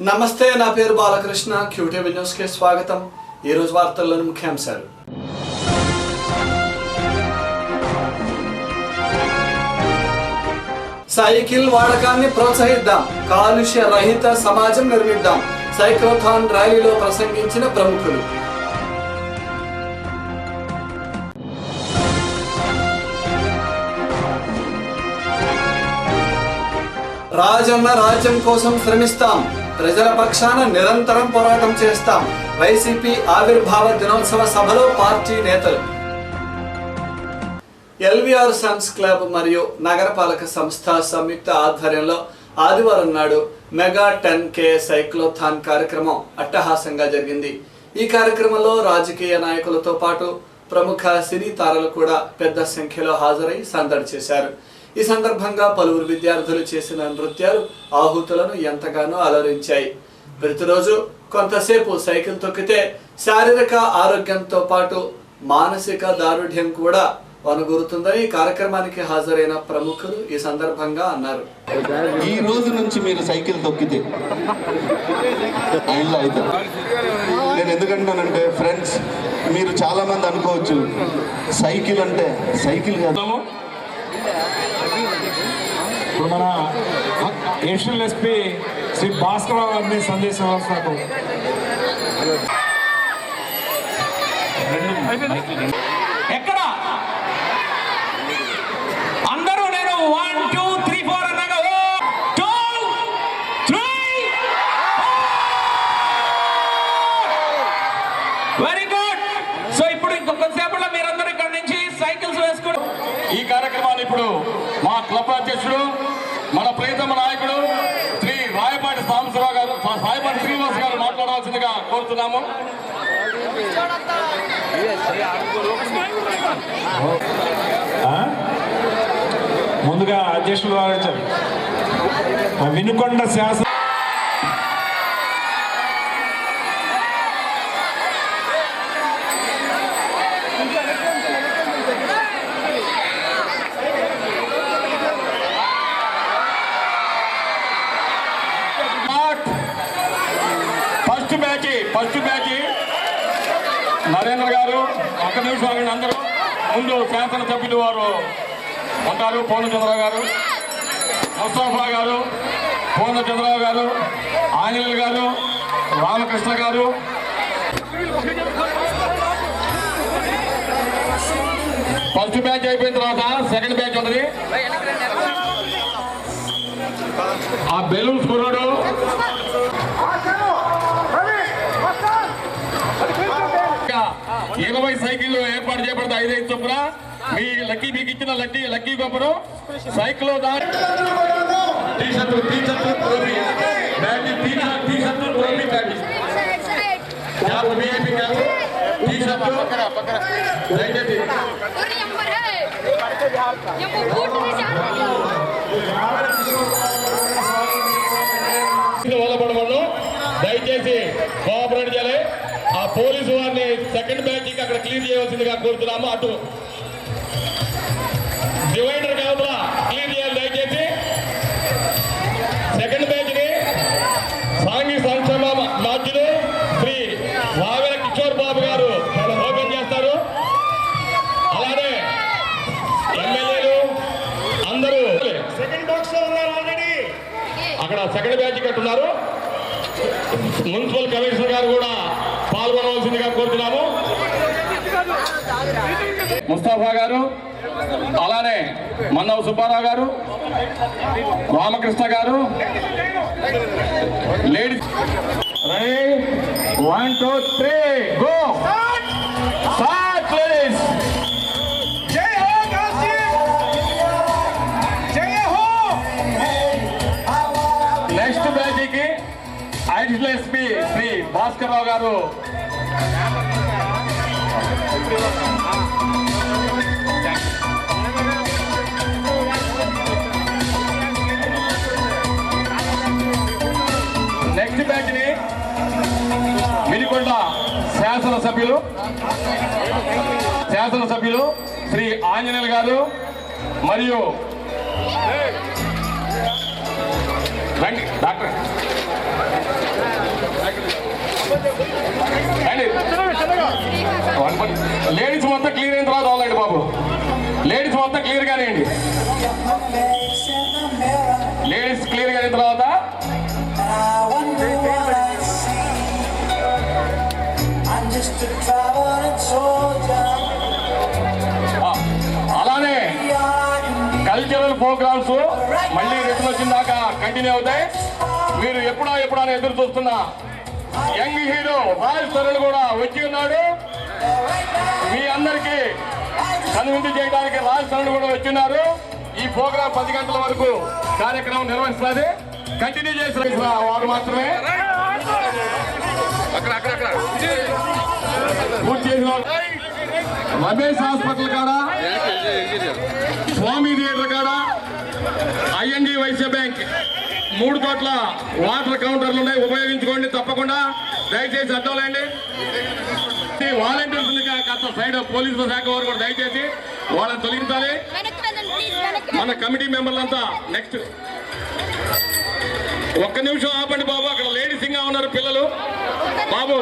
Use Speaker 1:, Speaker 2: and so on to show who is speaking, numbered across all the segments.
Speaker 1: నమస్తే, నా పేరు బాలకృష్ణ. క్యూటీవీ న్యూస్ కి స్వాగతం. ఈ రోజు వార్తల్లోని ముఖ్యాంశాలు. సైకిల్ వాడకాన్ని ప్రోత్సహిద్దాం, కాలుష్య రహిత సమాజం నిర్మిద్దాం. సైక్లోథాన్ ర్యాలీలో ప్రసంగించిన ప్రముఖులు. రాజన్న రాజ్యం కోసం శ్రమిస్తాం, ప్రజల పక్షాన నిరంతరం పోరాటం చేస్తాం. వైసీపీ ఆవిర్భావ దినోత్సవ సభలో పార్టీ నేతలు. ఎల్వీఆర్ సన్స్ క్లబ్ మరియు నగరపాలక సంస్థ సంయుక్త ఆధ్వర్యంలో ఆదివారం నాడు మెగా 10K సైక్లోథాన్ కార్యక్రమం అట్టహాసంగా జరిగింది. ఈ కార్యక్రమంలో రాజకీయ నాయకులతో పాటు ప్రముఖ సినీ తారలు కూడా పెద్ద సంఖ్యలో హాజరై సందడి చేశారు. ఈ సందర్భంగా పలువురు విద్యార్థులు చేసిన నృత్యాలు ఆహుతులను ఎంతగానో అలరించాయి. ప్రతిరోజు కొంతసేపు సైకిల్ తొక్కితే శారీరక ఆరోగ్యంతో పాటు మానసిక దారుఢ్యం కూడా వనగూరుతుందని కార్యక్రమానికి హాజరైన ప్రముఖులు ఈ సందర్భంగా అన్నారు.
Speaker 2: ఈ రోజు నుంచి మీరు సైకిల్ తొక్కితే నేను ఎందుకంటానంటే ఫ్రెండ్స్, మీరు చాలా మంది అనుకోవచ్చు సైకిల్ అంటే సైకిల్ కాదు.
Speaker 3: ఇప్పుడు మన ఏషియన్ ఎస్పీ శ్రీ భాస్కర్ గారిని సందేశం నాకు ఎక్కడ అందరూ నేను 1 2 3 4 అన్నాగా 2 3 వెరీ గుడ్. సో ఇప్పుడు ఇంకొంతసేపట్లో మీరందరూ ఇక్కడ నుంచి సైకిల్స్ వేసుకుని ఈ కార్యక్రమాన్ని ఇప్పుడు మా క్లబ్ అధ్యక్షుడు, మన ప్రియతమ నాయకుడు శ్రీ రాయపాటి సాంబశివరావు గారు, రాయపాటి శ్రీనివాస్ గారు మాట్లాడవలసిందిగా కోరుతున్నాము. ముందుగా అధ్యక్షులు వారించారు. వినుకొండ శాసన ఫస్ట్ బ్యాచ్ నరేంద్ర గారు, ఒక్క నిమిషం అందరూ ముందు శాసనసభ్యులు వారు ఉంటారు. పూర్ణచంద్రరావు గారు, ముస్తఫా గారు, పూర్ణచంద్రరావు గారు, ఆంజనేయులు గారు, రామకృష్ణ గారు. ఫస్ట్ బ్యాచ్ అయిపోయిన తర్వాత సెకండ్ బ్యాచ్ ఉంటుంది. ఆ బెలూన్స్ కుర్రాడు 20 సైకిళ్ళు ఏర్పాటు చేయబడితే 5 చొప్పున మీ మీకు ఇచ్చిన లక్కీ గొప్పను సైకిల్ దయచేసి కోఆపరేట్ చేయాలి. ఆ పోలీసు వారిని సెకండ్ బ్యాచ్ అక్కడ క్లియర్ చేయవలసిందిగా కోరుతున్నాము. అటు డివైడర్ కావున క్లియర్ చేయాలి దయచేసి. సెకండ్ బ్యాచ్ ని సాంఘిక సంక్షేమ బాధ్యులు శ్రీ వావెల కిషోర్ బాబు గారు ఓపెన్ చేస్తారు. అలానే ఎమ్మెల్యేలు అందరూ అక్కడ సెకండ్ బ్యాచ్ కట్టున్నారు. మున్సిపల్ కమిషనర్ గారు కూడా పాల్గొనవలసిందిగా కోరుతున్నాము. ముస్తఫా గారు, అలానే Mannava Subbarao garu, Ramakrishna garu. Ladies 1 2 3 go. Next బ్యాచ్కి additional SP Shri Bhaskar Rao garu. Next batch ని వినుకొండ శాసనసభ్యులు శ్రీ ఆంజనేయులు గారు మరియు డాక్టర్ గానేయండి. లేడీస్ క్లియర్ గా అయిన తర్వాత అలానే కల్చరల్ ప్రోగ్రామ్స్ మళ్ళీ రిటర్న్ వచ్చిందాక కంటిన్యూ అవుతాయి. మీరు ఎప్పుడా అని ఎదురు చూస్తున్న యంగ్ హీరో రాజ్ తరుణ్ కూడా వచ్చి ఉన్నాడు. మీ అందరికీ కనువిందు చేయడానికి రాజ్ తరుణ్ కూడా వచ్చిన్నారు. ఈ ప్రోగ్రాం 10 గంటల వరకు కార్యక్రమం నిర్వహిస్తున్నది. కంటిన్యూ చేసిన వారు మాత్రమే పూర్తి చేసిన రమేష్ హాస్పిటల్ కాడ, స్వామి థియేటర్ కాడ, ఐఎన్డి వైశ్య బ్యాంక్ 3 చోట్ల వాటర్ కౌంటర్లు ఉన్నాయి. ఉపయోగించుకోండి తప్పకుండా. దయచేసి అడ్డంలేండి. వాలంటీర్స్ కాస్త సైడ్ పోలీసుల శాఖ వారు కూడా దయచేసి వాళ్ళని తొలగించాలి. మన కమిటీ మెంబర్లంతా నెక్స్ట్ ఒక్క నిమిషం ఆపండి బాబు. అక్కడ లేడీస్ ఇంకా ఉన్నారు పిల్లలు. బాబు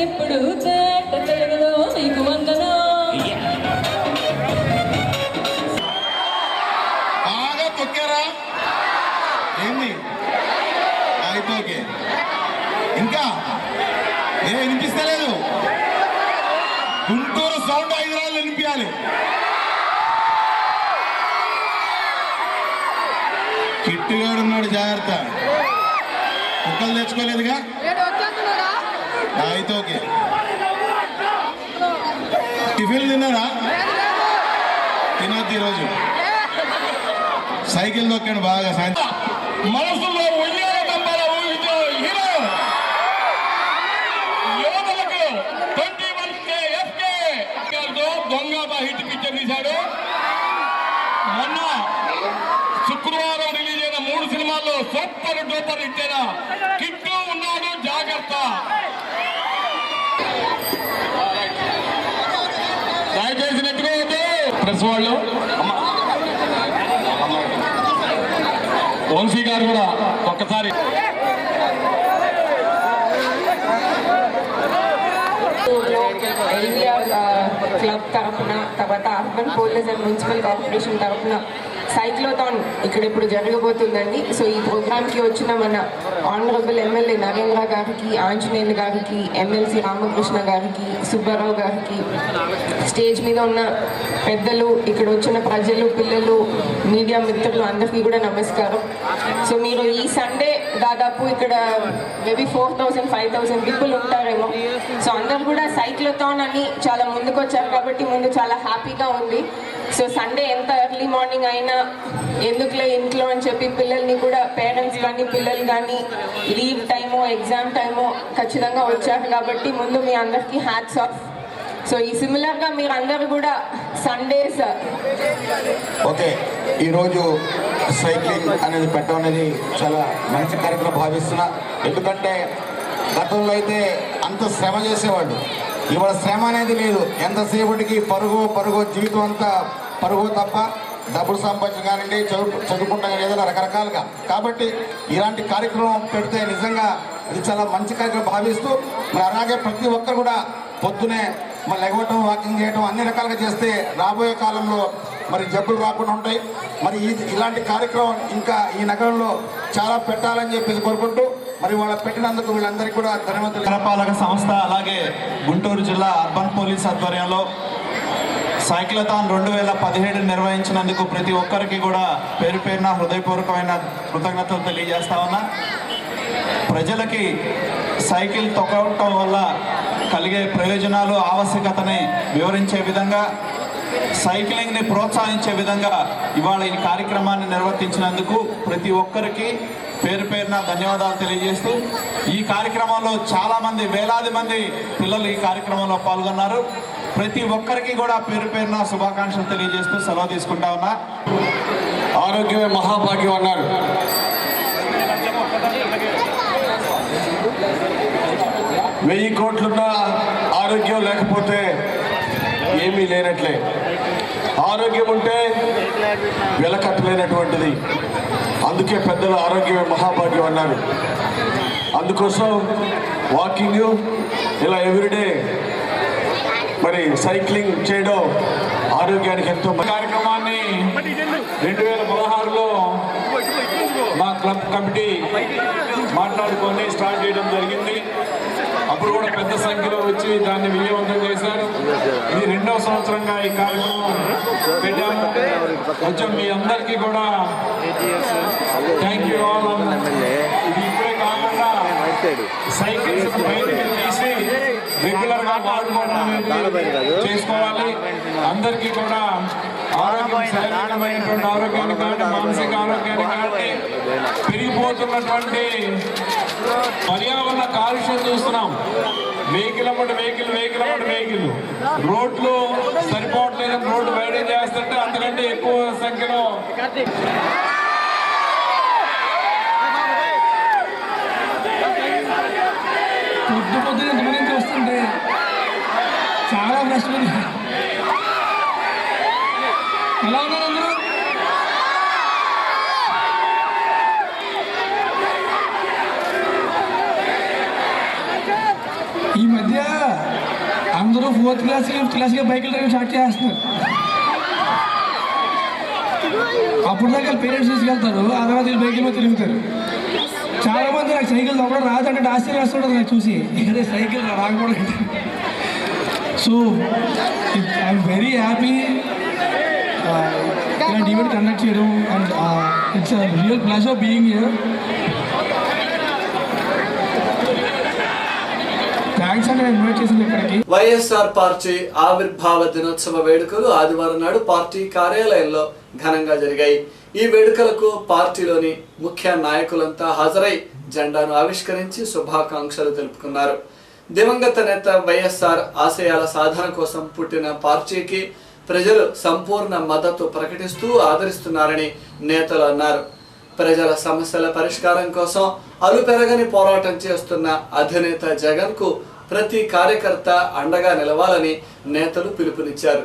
Speaker 4: ఇప్పుడు తెలుగులో నీకు వందనా.
Speaker 2: బాగా తొక్కారా ఏంది? అయితే ఓకే. ఇంకా వినిపిస్తలేదు. గుంటూరు సౌండ్ హైదరాబాద్ వినిపించాలి. కిట్టుగాడు ఉన్నాడు, జాగ్రత్త. కుక్కలు తెచ్చుకోలేదుగా. అయితే ఓకే. టిఫిన్ తిన్నారా? తినొద్దు ఈరోజు. సైకిల్ తొక్కాడు బాగా. సాయంత్రం
Speaker 3: మనసులో ఉయ్యాల దంపల ఊహించే హీరో యువతలకు 21K FK దొంగ హిట్ పిక్చర్ తీశాడు. మొన్న శుక్రవారం రిలీజ్ అయిన 3 సినిమాల్లో సూపర్ డూపర్ హిట్ అయిన కిట్టు ఉన్నాడు, జాగ్రత్త. దయచేసి నెట్టుకోవద్దు ప్రెస్ వాళ్ళు. వంశీ గారు కూడా ఒక్కసారి
Speaker 4: ఎన్టీఆర్ క్లబ్ తరఫున, తర్వాత urban police and municipal corporation తరఫున సైక్లోథాన్ ఇక్కడ ఇప్పుడు జరగబోతుందండి. సో ఈ ప్రోగ్రామ్కి వచ్చిన మన ఆనరబుల్ ఎమ్మెల్యే నరేంద్ర గారికి, ఆంజనేయులు గారికి, ఎమ్మెల్సీ రామకృష్ణ గారికి, సుబ్బారావు గారికి, స్టేజ్ మీద ఉన్న పెద్దలు, ఇక్కడ వచ్చిన ప్రజలు, పిల్లలు, మీడియా మిత్రులు అందరికీ కూడా నమస్కారం. సో మీరు ఈ సండే దాదాపు ఇక్కడ మేబీ 4,000-5,000 పీపుల్ ఉంటారేమో. సో అందరు కూడా సైక్లోథాన్ అని చాలా ముందుకు వచ్చారు కాబట్టి ముందు చాలా హ్యాపీగా ఉంది. సో సండే ఎంత ఎర్లీ మార్నింగ్ అయినా ఎందుకులే ఇంట్లో అని చెప్పి పిల్లల్ని కూడా, పేరెంట్స్ కానీ పిల్లలు కానీ లీవ్ టైమో ఎగ్జామ్ టైమో ఖచ్చితంగా వచ్చారు కాబట్టి ముందు మీ అందరికీ హ్యాట్స్ ఆఫ్. సో ఈ సిమిలర్గా మీరు అందరూ కూడా సండేస్
Speaker 2: ఓకే. ఈరోజు సైక్లింగ్ అనేది పెట్టడం అనేది చాలా మంచి కార్యక్రమం భావిస్తున్నా. ఎందుకంటే గతంలో అయితే అంత శ్రమ చేసేవాళ్ళు, ఇవాళ శ్రమ అనేది లేదు. ఎంతసేపటికి పరుగు జీవితం అంతా పరుగు తప్ప డబ్బులు సంపాదించడం కానివ్వండి, చదువుకుంటాం కానీ ఏదైనా రకరకాలుగా. కాబట్టి ఇలాంటి కార్యక్రమం పెడితే నిజంగా ఇది చాలా మంచి కార్యక్రమం భావిస్తూ మరి అలాగే ప్రతి ఒక్కరు కూడా పొద్దునే మరి లెగవటం, వాకింగ్ చేయటం అన్ని రకాలుగా చేస్తే రాబోయే కాలంలో మరి జబ్బులు రాకుండా ఉంటాయి. మరి ఇలాంటి కార్యక్రమం ఇంకా ఈ నగరంలో చాలా పెట్టాలని చెప్పేసి కోరుకుంటూ మరి వాళ్ళ పెట్టినందుకు వీళ్ళందరికీ కూడా ధన్యవాదాలు.
Speaker 5: నగరపాలక సంస్థ అలాగే గుంటూరు జిల్లా అర్బన్ పోలీస్ ఆధ్వర్యంలో సైక్లథాన్ 2017 నిర్వహించినందుకు ప్రతి ఒక్కరికి కూడా పేరు పేరున హృదయపూర్వకమైన కృతజ్ఞతలు తెలియజేస్తా ఉన్నా. ప్రజలకి సైకిల్ తొక్కడం వల్ల కలిగే ప్రయోజనాలు, ఆవశ్యకతని వివరించే విధంగా సైక్లింగ్ని ప్రోత్సహించే విధంగా ఇవాళ ఈ కార్యక్రమాన్ని నిర్వర్తించినందుకు ప్రతి ఒక్కరికి పేరు పేరున ధన్యవాదాలు తెలియజేస్తూ ఈ కార్యక్రమంలో చాలామంది వేలాది మంది పిల్లలు ఈ కార్యక్రమంలో పాల్గొన్నారు. ప్రతి ఒక్కరికి కూడా పేరు పేరున శుభాకాంక్షలు తెలియజేస్తూ సెలవు తీసుకుంటా ఉన్నా.
Speaker 3: ఆరోగ్యమే మహాభాగ్యం అన్నారు. వెయ్యి కోట్లున్న ఆరోగ్యం లేకపోతే ఏమీ లేనట్లే. ఆరోగ్యం ఉంటే వెలకట్టలేనటువంటిది. అందుకే పెద్దలు ఆరోగ్యమే మహాభాగ్యం అన్నారు. అందుకోసం వాకింగ్ ఇలా ఎవ్రీడే మరి సైక్లింగ్ చేయడం ఆరోగ్యానికి ఎంతో కార్యక్రమాన్ని 2016లో మా క్లబ్ కమిటీ మాట్లాడుకొని స్టార్ట్ చేయడం జరిగింది. అప్పుడు కూడా పెద్ద సంఖ్యలో వచ్చి దాన్ని విజయవంతం చేశారు. ఇది 2వ సంవత్సరంగా ఈ కార్యక్రమం పెట్టాము. కొంచెం మీ అందరికీ కూడా థ్యాంక్ యూ ఆల్. ఇది ఇప్పుడే కాకుండా సైకిల్స్ బయటికి తీసి రెగ్యులర్గా వాడుకోవడం చేసుకోవాలి. అందరికీ కూడా ఆరోగ్యం శారీరకమైనటువంటి ఆరోగ్యాన్ని కానీ మానసిక ఆరోగ్యాన్ని కానీ పెరిగిపోతున్నటువంటి పర్యావరణ కాలుష్యం చూస్తున్నాం. వెహికల్ అమ్మటి వెహికల్ రోడ్లు సరిపోవట్లేదు. రోడ్డు వైడెన్ చేస్తుంటే అంతకంటే ఎక్కువ సంఖ్యలో
Speaker 6: పొద్దున ఇంతమంది చూస్తుంటే చాలా కష్టం. ఎలా ఉన్నారు అందరూ? ఈ మధ్య అందరూ 4th క్లాస్ 5th క్లాస్గా బైకులు డ్రైవ్ స్టార్ట్ చేస్తున్నారు. అప్పుడు దాకా పేరెంట్స్ తీసుకెళ్తారు, ఆ తర్వాత వీళ్ళు బైకుల మీద తిరుగుతారు. చాలా మంది నాకు సైకిల్ తప్పడం రాదంటే ఆశ్చర్యం వేస్తుంటుంది నాకు చూసి. అదే సైకిల్ రాకపోవడం. సో ఐఎమ్ వెరీ హ్యాపీ ఇలాంటి ఈవెంట్ కండక్ట్ చేయడం. And it's real pleasure being here. Thanks అండి నేను ఇన్వైట్ చేసింది ఇక్కడికి.
Speaker 1: వైఎస్ఆర్ పార్టీ ఆవిర్భావ దినోత్సవ వేడుకలు ఆదివారం నాడు పార్టీ కార్యాలయంలో ఘనంగా జరిగాయి. ఈ వేడుకలకు పార్టీలోని ముఖ్య నాయకులంతా హాజరై జెండాను ఆవిష్కరించి శుభాకాంక్షలు తెలుపుకున్నారు. దివంగత నేత వైఎస్ఆర్ ఆశయాల సాధన కోసం పుట్టిన పార్టీకి ప్రజలు సంపూర్ణ మద్దతు ప్రకటిస్తూ ఆదరిస్తున్నారని నేతలు అన్నారు. ప్రజల సమస్యల పరిష్కారం కోసం అలుపెరగని పోరాటం చేస్తున్న అధినేత జగన్ కు ప్రతి కార్యకర్త అండగా నిలవాలని నేతలు పిలుపునిచ్చారు.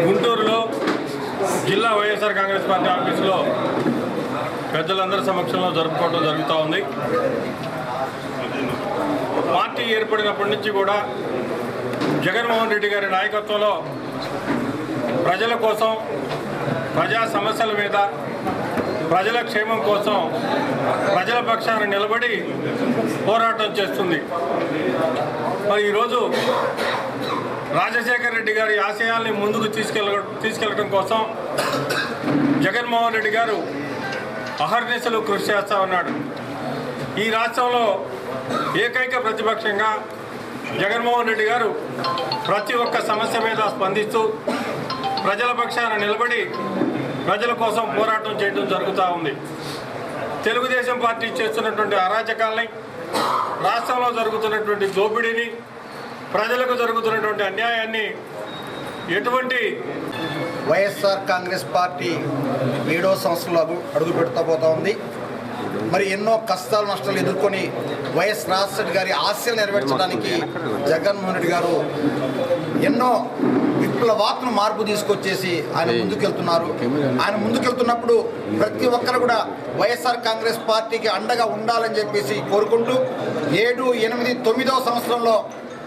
Speaker 7: గుంటూరులో జిల్లా వైఎస్ఆర్ కాంగ్రెస్ పార్టీ ఆఫీసులో పెద్దలందరి సమక్షంలో జరుపుకోవడం జరుగుతూ ఉంది. పార్టీ ఏర్పడినప్పటి నుంచి కూడా జగన్మోహన్ రెడ్డి గారి నాయకత్వంలో ప్రజల కోసం, ప్రజా సమస్యల మీద, ప్రజల క్షేమం కోసం ప్రజల పక్షాన నిలబడి పోరాటం చేస్తుంది. మరి ఈరోజు రాజశేఖర రెడ్డి గారి ఆశయాల్ని ముందుకు తీసుకెళ్లడం కోసం జగన్మోహన్ రెడ్డి గారు అహర్నిశలు కృషి చేస్తూ ఉన్నాడు. ఈ రాష్ట్రంలో ఏకైక ప్రతిపక్షంగా జగన్మోహన్ రెడ్డి గారు ప్రతి ఒక్క సమస్య మీద స్పందిస్తూ ప్రజల పక్షాన నిలబడి ప్రజల కోసం పోరాటం చేయడం జరుగుతూ ఉంది. తెలుగుదేశం పార్టీ చేస్తున్నటువంటి అరాచకాలని, రాష్ట్రంలో జరుగుతున్నటువంటి దోపిడీని, ప్రజలకు జరుగుతున్నటువంటి అన్యాయాన్ని ఎటువంటి
Speaker 8: వైఎస్ఆర్ కాంగ్రెస్ పార్టీ 7వ సంవత్సరంలో అడుగు పెడుతూ పోతా ఉంది. మరి ఎన్నో కష్టాలు నష్టాలు ఎదుర్కొని వైఎస్ రాజశేఖర్ గారి ఆశలు నెరవేర్చడానికి జగన్మోహన్ రెడ్డి గారు ఎన్నో విప్లవాత్మక మార్పు తీసుకొచ్చేసి ఆయన ముందుకెళ్తున్నారు. ఆయన ముందుకెళ్తున్నప్పుడు ప్రతి ఒక్కరు కూడా వైఎస్ఆర్ కాంగ్రెస్ పార్టీకి అండగా ఉండాలని చెప్పేసి కోరుకుంటూ 7, 8, 9వ సంవత్సరంలో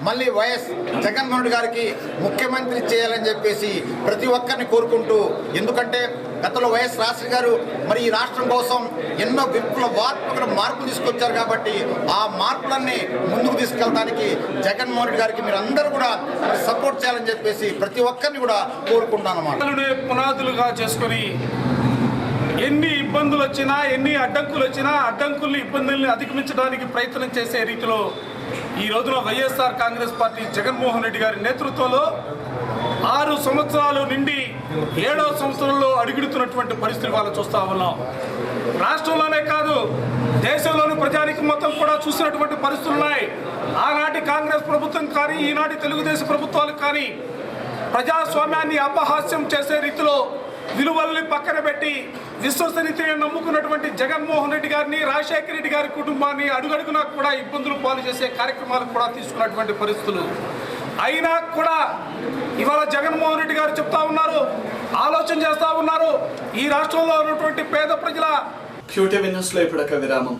Speaker 8: మళ్ళీ వైఎస్ జగన్మోహన్ రెడ్డి గారికి ముఖ్యమంత్రి చేయాలని చెప్పేసి ప్రతి ఒక్కరిని కోరుకుంటూ, ఎందుకంటే గతంలో వైఎస్ రాజశేఖర్ గారు మరి ఈ రాష్ట్రం కోసం ఎన్నో విప్లవాత్మక మార్పులు తీసుకొచ్చారు కాబట్టి ఆ మార్పులన్నీ ముందుకు తీసుకెళ్ళడానికి జగన్మోహన్ రెడ్డి గారికి మీరు అందరూ కూడా సపోర్ట్ చేయాలని చెప్పేసి ప్రతి ఒక్కరిని కూడా కోరుకుంటాను అన్నమాట.
Speaker 9: పునాదులుగా చేసుకొని ఎన్ని ఇబ్బందులు వచ్చినా, ఎన్ని అడ్డంకులు వచ్చినా అడ్డంకుల్ని, ఇబ్బందుల్ని అధిగమించడానికి ప్రయత్నం చేసే రీతిలో ఈ రోజున వైఎస్ఆర్ కాంగ్రెస్ పార్టీ జగన్మోహన్ రెడ్డి గారి నేతృత్వంలో 6 సంవత్సరాలు నిండి 7వ సంవత్సరంలో అడుగుడుతున్నటువంటి పరిస్థితులు వాళ్ళు చూస్తూ ఉన్నాం. రాష్ట్రంలోనే కాదు, దేశంలోని ప్రజానికి మొత్తం కూడా చూసినటువంటి పరిస్థితులు ఉన్నాయి. ఆనాటి కాంగ్రెస్ ప్రభుత్వం కానీ, ఈనాటి తెలుగుదేశం ప్రభుత్వాలు కానీ ప్రజాస్వామ్యాన్ని అపహాస్యం చేసే రీతిలో విలువల్ని పక్కన పెట్టి విశ్వసనీయతను నమ్ముకున్నటువంటి జగన్మోహన్ రెడ్డి గారిని, రాజశేఖర రెడ్డి గారి కుటుంబాన్ని అడుగడుగునా కూడా ఇబ్బందులు పాలు చేసే కార్యక్రమాలు కూడా తీసుకున్నటువంటి పరిస్థితులు. అయినా కూడా ఇవాళ జగన్మోహన్ రెడ్డి గారు చెప్తా ఉన్నారు, ఆలోచన చేస్తూ ఉన్నారు, ఈ రాష్ట్రంలో ఉన్నటువంటి పేద ప్రజల
Speaker 1: QTV న్యూస్లో ఇప్పుడు ఒక విరామం.